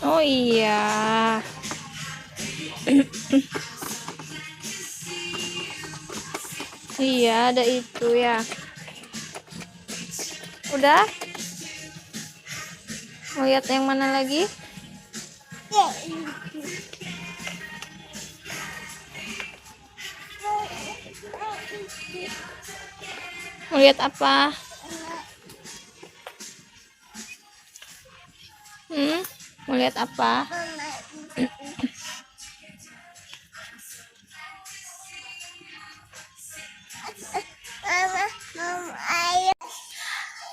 Oh iya. Iya, ada itu ya. Udah? Mau lihat yang mana lagi? Mau lihat apa? Mau lihat apa?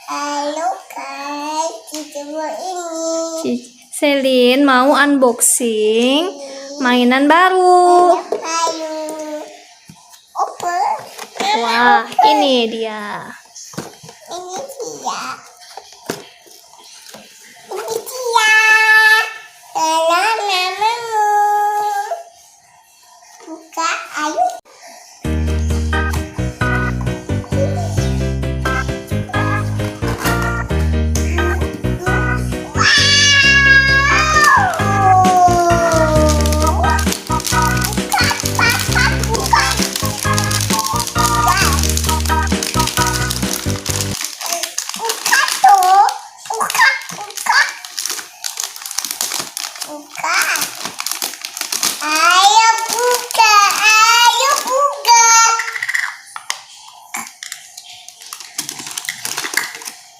Halo guys, kita mau ini. Selin mau unboxing mainan baru. Halo. Open. Wah, ini dia. Ini dia. Ini dia. Dalam namamu. Buka, ayo.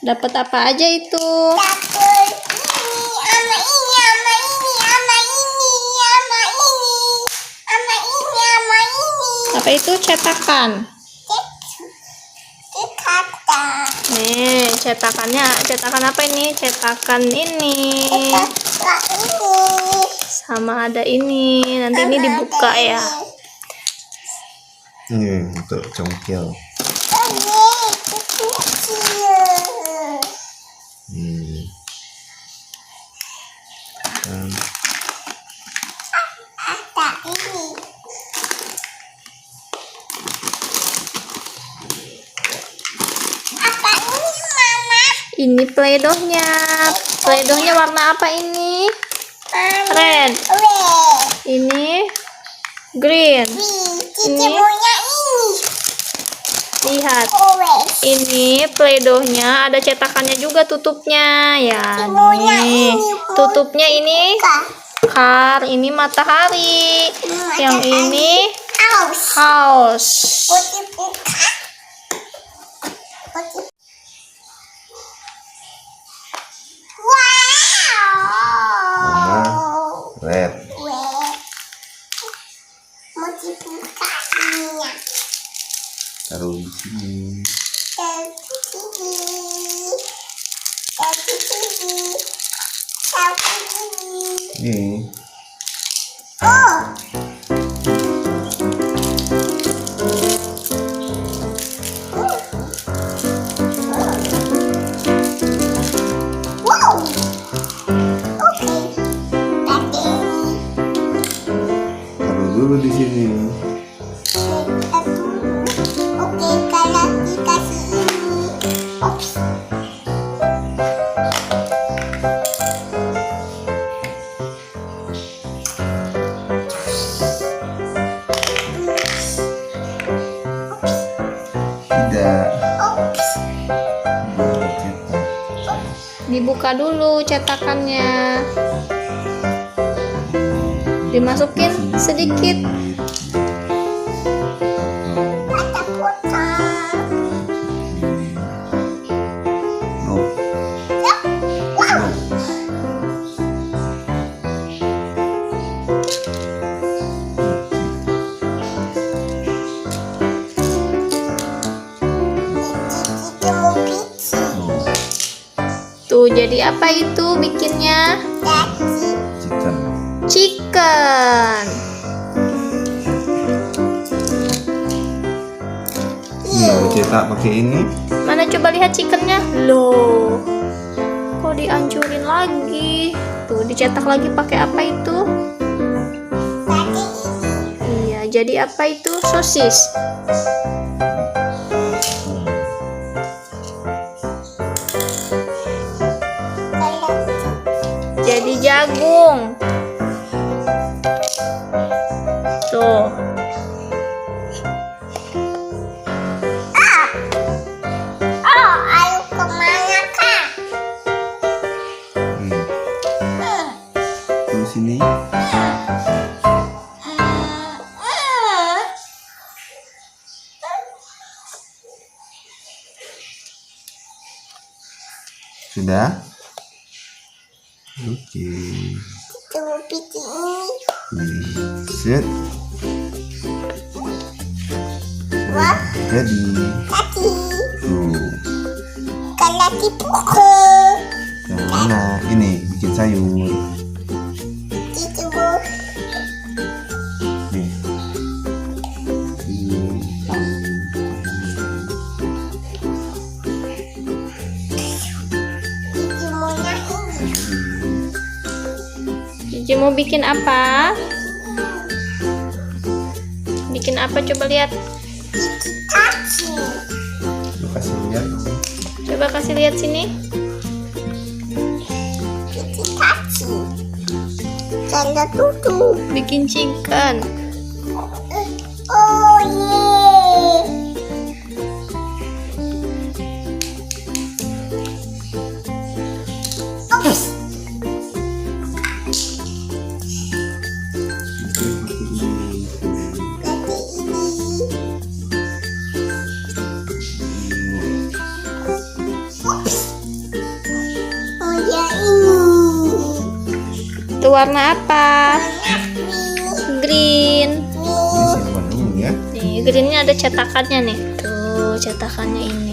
Dapat apa aja itu? Dapet ini, sama ini, sama ini, sama ini, sama ini, sama ini, sama ini. Apa itu? Cetakan. Cetakan. Nih, cetakan apa ini? Cetakan ini. Cetakan ini. Sama ada ini. Nanti ini dibuka ya. Ini untuk congkel. Ada ini. Apa ini, Mama? Ini playdohnya. Playdohnya warna apa ini? Red. Ini green. Cici punya ini. Lihat. Orange. Ini playdohnya ada cetakannya juga, tutupnya ya. Semuanya Nih, ini, tutupnya ini car, ini matahari. Yang ini house. Putih buka. Putih. Wow. Red. Mau dibuka ininya. Taruh di sini. Taruh di sini. Taruh di sini. Taruh di sini. Ini. Oh. Wow. Oke. Pakai ini. Taruh dulu di sini. Oke, kalau dikasih ini. Oke. dibuka dulu cetakannya. Dimasukin sedikit. Ada potong. Oh, Wow. Itu mau biji. oh, Tuh, jadi apa itu bikinnya? Daging. chicken. Chicken. Ini mau cetak pakai ini. Mana coba lihat chickennya? Loh, kok dihancurin lagi? Tuh, dicetak lagi pakai apa itu? Daging ini. Iya, jadi apa itu? Sosis. Kalau Jadi jagung. Tuh. oh, ayo kemana kak? Hmm. Terus sini. Sudah? Oke. Itu mau biji ini. Set. Wah, Jadi. tadi Tuh. kalau dipukul Yang mana? Ini bikin sayur. itu mau Nih. itu maunya ini. Cici mau bikin apa? Bikin apa coba lihat. Itu kaki. Lu kasih lihat. Coba kasih lihat sini. Itu kaki. Kalau tutup. Bikin chicken. Oh yeah. Oops. Nanti ini. Oops. Oh ya ini. Itu warna apa? Green. Ini simpan dulu ya. Nih, greennya ada cetakannya nih. Tuh, cetakannya ini.